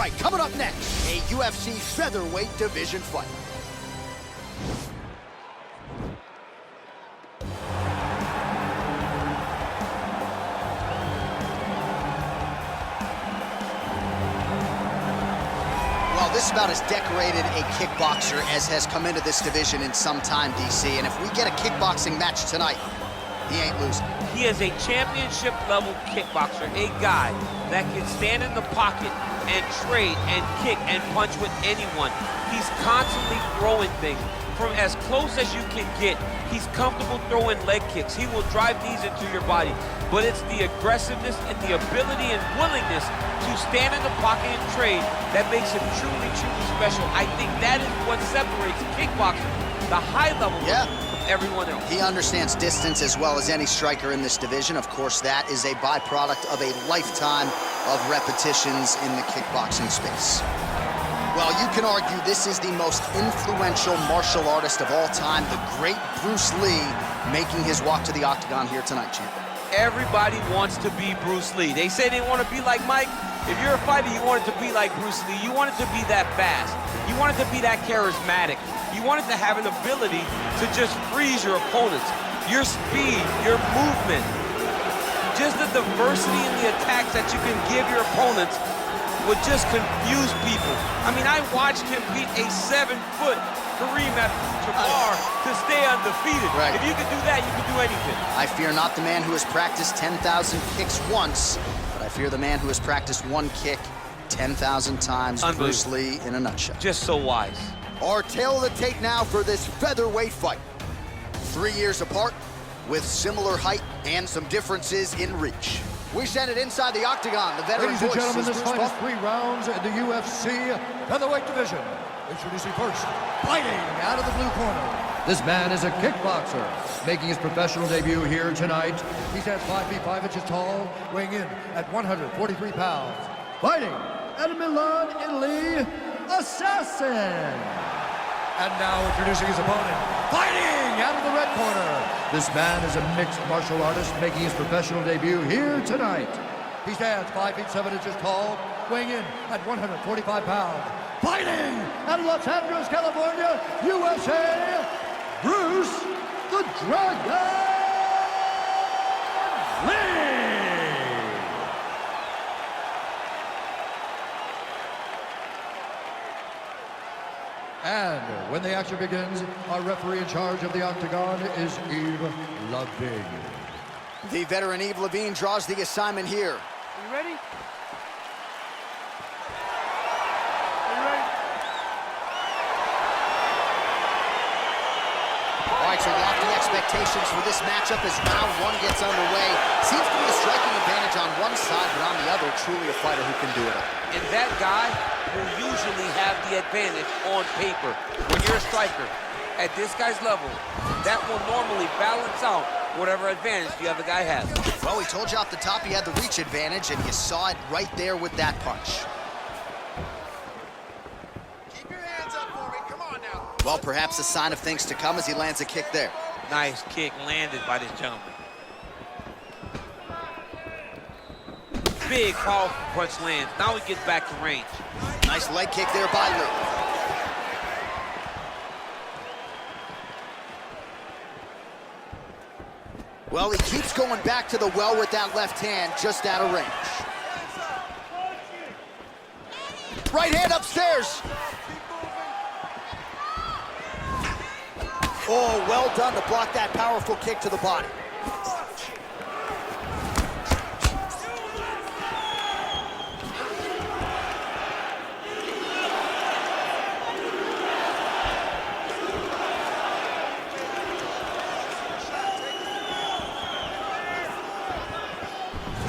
right, coming up next, a UFC featherweight division fight. This is about as decorated a kickboxer as has come into this division in some time, DC. And if we get a kickboxing match tonight, he ain't losing. He is a championship-level kickboxer, a guy that can stand in the pocket and trade and kick and punch with anyone. He's constantly throwing things from as close as you can get. He's comfortable throwing leg kicks. He will drive these into your body. But it's the aggressiveness and the ability and willingness to stand in the pocket and trade that makes him truly, truly special. I think that is what separates kickboxing, the high level from everyone else. He understands distance as well as any striker in this division. Of course, that is a byproduct of a lifetime of repetitions in the kickboxing space. Well, you can argue this is the most influential martial artist of all time, the great Bruce Lee, making his walk to the octagon here tonight, champ. Everybody wants to be Bruce Lee. They say they want to be like Mike. If you're a fighter, you want it to be like Bruce Lee. You want it to be that fast. You want it to be that charismatic. You want it to have an ability to just freeze your opponents. Your speed, your movement, just the diversity in the attacks that you can give your opponents would just confuse people. I mean, I watched him beat a 7-foot Kareem Abdul-Jabbar to stay undefeated. Right. If you could do that, you could do anything. I fear not the man who has practiced 10,000 kicks once, but I fear the man who has practiced one kick 10,000 times. Bruce Lee in a nutshell. Just so wise. Our tale of the tape now for this featherweight fight. 3 years apart, with similar height and some differences in reach. We send it inside the octagon. The veteran Ladies and voice gentlemen, is this Bruce fight is Buffer. 3 rounds in the UFC featherweight division. Introducing first, fighting out of the blue corner. This man is a kickboxer, making his professional debut here tonight. He stands 5 feet 5 inches tall, weighing in at 143 pounds. Fighting out of Milan, Italy, Assassin. And now introducing his opponent, fighting out of the red corner. This man is a mixed martial artist making his professional debut here tonight. He stands 5 feet 7 inches tall, weighing in at 145 pounds. Fighting out of Los Angeles, California, USA, Bruce the Dragon Lee. And when the action begins, our referee in charge of the octagon is Yves Lavigne. The veteran Yves Lavigne draws the assignment here. Are you ready? All right, so lofty expectations for this matchup as round 1 gets underway. Seems to be a striking advantage on one side, but on the other, truly a fighter who can do it all. And that guy will usually have the advantage on paper. When you're a striker, at this guy's level, that will normally balance out whatever advantage the other guy has. Well, we told you off the top he had the reach advantage, and you saw it right there with that punch. Keep your hands up for me. Come on now. Well, perhaps a sign of things to come as he lands a kick there. Nice kick landed by this gentleman. Big, powerful punch lands. Now he gets back to range. Nice leg kick there by Lee. Well, he keeps going back to the well with that left hand, just out of range. Right hand upstairs. Oh, well done to block that powerful kick to the body.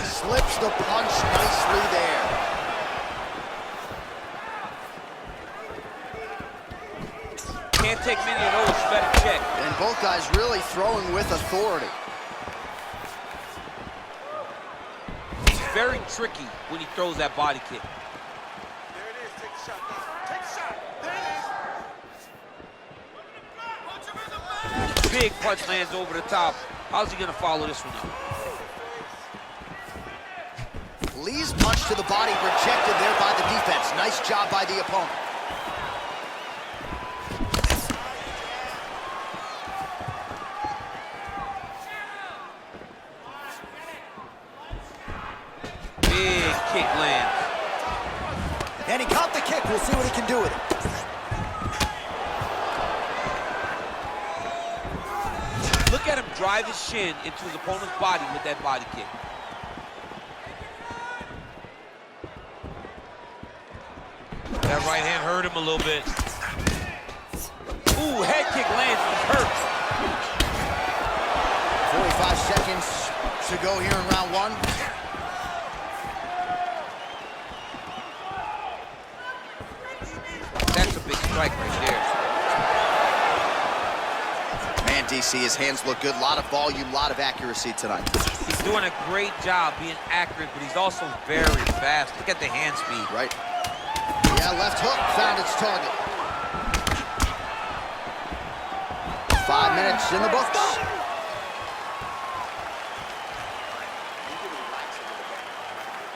Slips the punch nicely there. Can't take many of those, you better check. And both guys really throwing with authority. It's very tricky when he throws that body kick. There it is. Take a shot now. Take a shot. There it is. Big punch lands over the top. How's he gonna follow this one up? Lee's punch to the body rejected there by the defense. Nice job by the opponent. Big kick lands. And he caught the kick. We'll see what he can do with it. Look at him drive his shin into his opponent's body with that body kick. That right hand hurt him a little bit. Ooh, head kick lands, he's hurt. 45 seconds to go here in round one. That's a big strike right there. Man, DC, his hands look good. A lot of volume, a lot of accuracy tonight. He's doing a great job being accurate, but he's also very fast. Look at the hand speed. Right. Yeah, left hook found its target. 5 minutes in the books.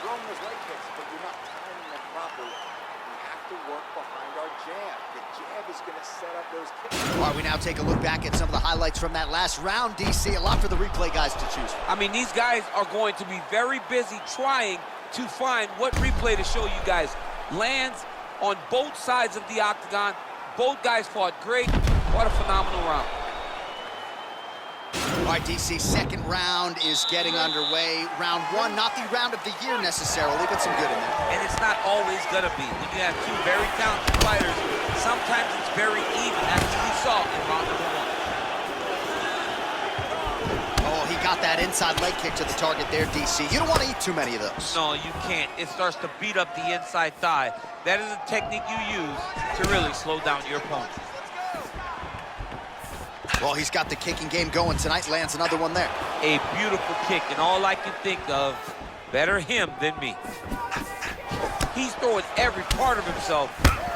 Throwing those leg kicks, but you're not timing them properly. We have to work behind our jab. The jab is going to set up those kicks. All right, we now take a look back at some of the highlights from that last round, DC. A lot for the replay guys to choose from. I mean, these guys are going to be very busy trying to find what replay to show you guys. Lands on both sides of the octagon. Both guys fought great. What a phenomenal round. All right, DC, second round is getting underway. Round one, not the round of the year necessarily, but some good in there. And it's not always gonna be. When you have two very talented fighters, sometimes it's very even, as we saw in round number one. Oh, he got that inside leg kick to the target there, DC. You don't want to eat too many of those. No, you can't. It starts to beat up the inside thigh. That is a technique you use to really slow down your opponent. Well, he's got the kicking game going tonight. Lands another one there. A beautiful kick, and all I can think of, better him than me. He's throwing every part of himself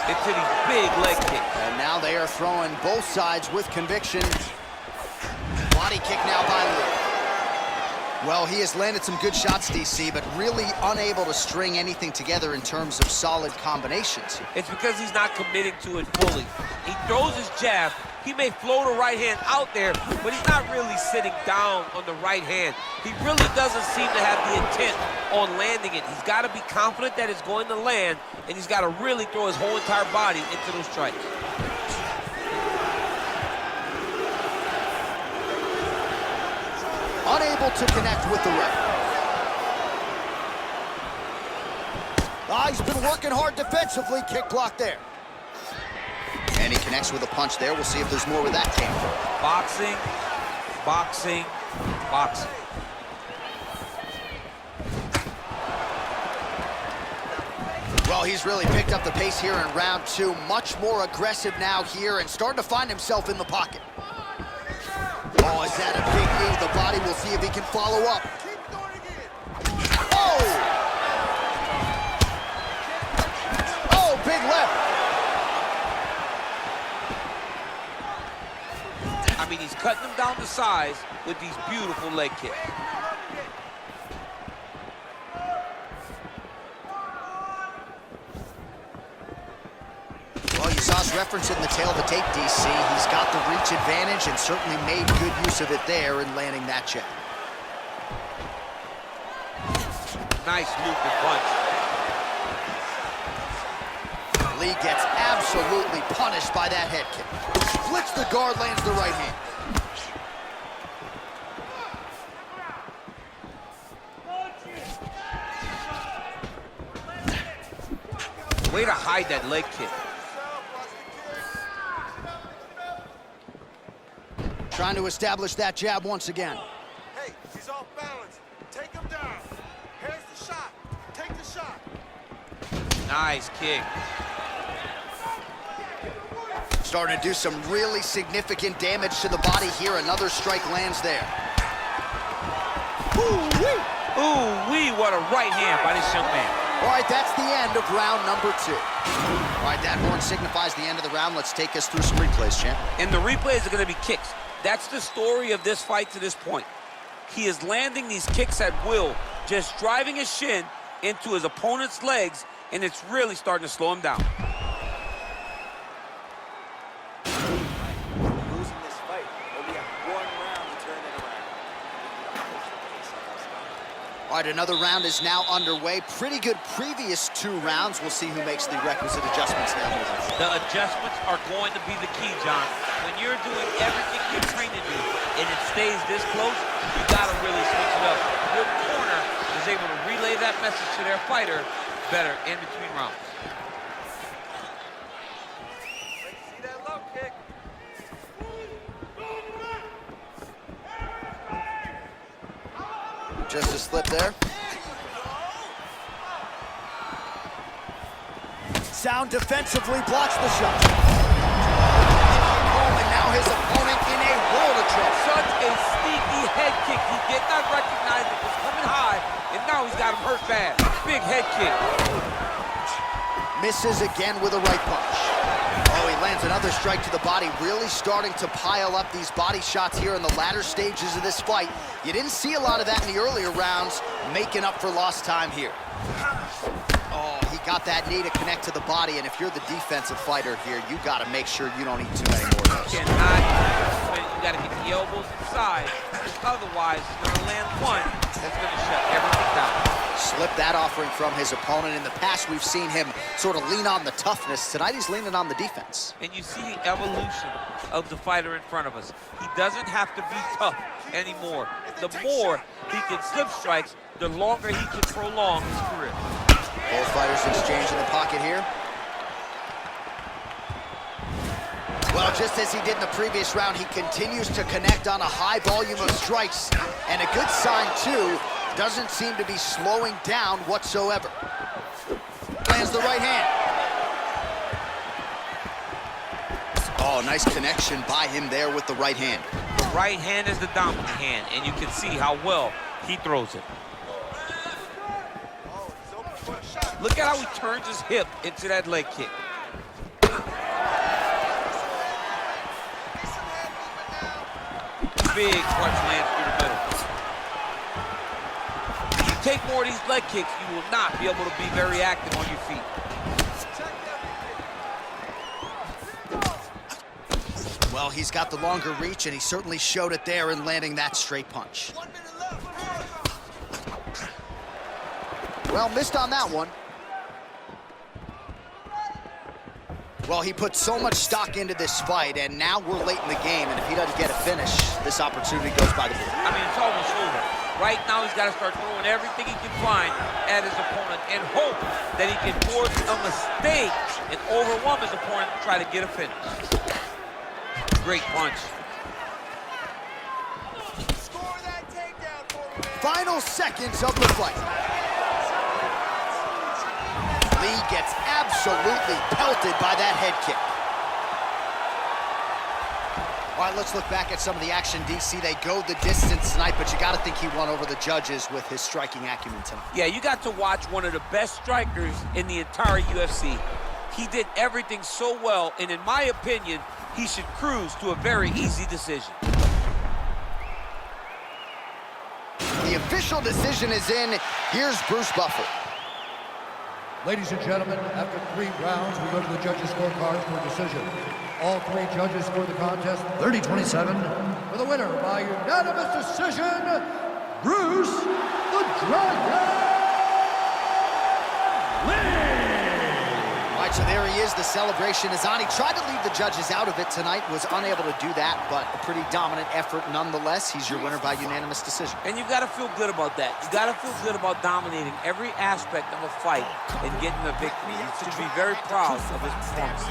into these big leg kicks. And now they are throwing both sides with conviction. Body kick now by Lee. Well, he has landed some good shots, DC, but really unable to string anything together in terms of solid combinations. It's because he's not committing to it fully. He throws his jab. He may float a right hand out there, but he's not really sitting down on the right hand. He really doesn't seem to have the intent on landing it. He's got to be confident that it's going to land, and he's got to really throw his whole entire body into those strikes. Unable to connect with the ref. Ah, he's been working hard defensively. Kick block there. And he connects with a punch there. We'll see if there's more where that came from. Boxing, boxing, boxing. Well, he's really picked up the pace here in round two. Much more aggressive now here and starting to find himself in the pocket. Oh, is that a big knee to the body? We'll see if he can follow up. Oh! Oh, big left. I mean, he's cutting them down to size with these beautiful leg kicks. Well, you saw us reference it in the tail of the tape, DC. He's got the reach advantage and certainly made good use of it there in landing that jab. Nice looping punch. Lee gets absolutely punished by that head kick. Splits the guard, lands the right hand. Way to hide that leg kick. Trying to establish that jab once again. Hey, he's off balance. Take him down. Here's the shot. Take the shot. Nice kick. Starting to do some really significant damage to the body here. Another strike lands there. Ooh-wee. Ooh-wee, what a right hand by this young man. All right, that's the end of round number two. All right, that horn signifies the end of the round. Let's take us through some replays, champ. And the replays are going to be kicks. That's the story of this fight to this point. He is landing these kicks at will, just driving his shin into his opponent's legs, and it's really starting to slow him down. Losing this fight, but we have 1 round to turn it around. All right, another round is now underway. Pretty good previous 2 rounds. We'll see who makes the requisite adjustments now. The adjustments are going to be the key, John. When you're doing everything you're trained to do and it stays this close, you gotta really switch it up. Your corner is able to relay that message to their fighter better in between rounds. See that low kick? Just a slip there. Sound defensively blocks the shot. Oh, and now his opponent in a world of trouble. Such a sneaky head kick. He did not recognize it was coming high, and now he's got him hurt bad. Big head kick. Misses again with a right punch. Oh, he lands another strike to the body, really starting to pile up these body shots here in the latter stages of this fight. You didn't see a lot of that in the earlier rounds, making up for lost time here. Oh, he got that knee to connect to the body, and if you're the defensive fighter here, you got to make sure you don't eat too many more of those. You got to get the elbows inside, otherwise he's going to land one that's going to shut everything down. Slip that offering from his opponent. In the past, we've seen him sort of lean on the toughness. Tonight, he's leaning on the defense. And you see the evolution of the fighter in front of us. He doesn't have to be tough anymore. The more he can slip strikes, the longer he can prolong his career. Both fighters exchange in the pocket here. Well, just as he did in the previous round, he continues to connect on a high volume of strikes. And a good sign, too, doesn't seem to be slowing down whatsoever. Lands the right hand. Oh, nice connection by him there with the right hand. The right hand is the dominant hand, and you can see how well he throws it. Look at how he turns his hip into that leg kick. Big punch lands through the middle. If you take more of these leg kicks, you will not be able to be very active on your feet. Well, he's got the longer reach, and he certainly showed it there in landing that straight punch. Well, missed on that one. Well, he put so much stock into this fight, and now we're late in the game, and if he doesn't get a finish, this opportunity goes by the board. I mean, it's almost over. Right now, he's got to start throwing everything he can find at his opponent and hope that he can force a mistake and overwhelm his opponent to try to get a finish. Great punch. Final seconds of the fight. Lee gets absolutely pelted by that head kick. All right, let's look back at some of the action, DC. They go the distance tonight, but you got to think he won over the judges with his striking acumen tonight. Yeah, you got to watch one of the best strikers in the entire UFC. He did everything so well, and in my opinion, he should cruise to a very easy decision. The official decision is in. Here's Bruce Buffer. Ladies and gentlemen, after 3 rounds, we go to the judges' scorecards for a decision. All 3 judges scored the contest 30-27. For the winner by unanimous decision, Bruce the Dragon Lee! All right, so there he is. The celebration is on. He tried to leave the judges out of it tonight, was unable to do that, but a pretty dominant effort nonetheless. He's your winner by unanimous decision. And you've got to feel good about that. You've got to feel good about dominating every aspect of a fight and getting the victory. You should be very proud of his performance.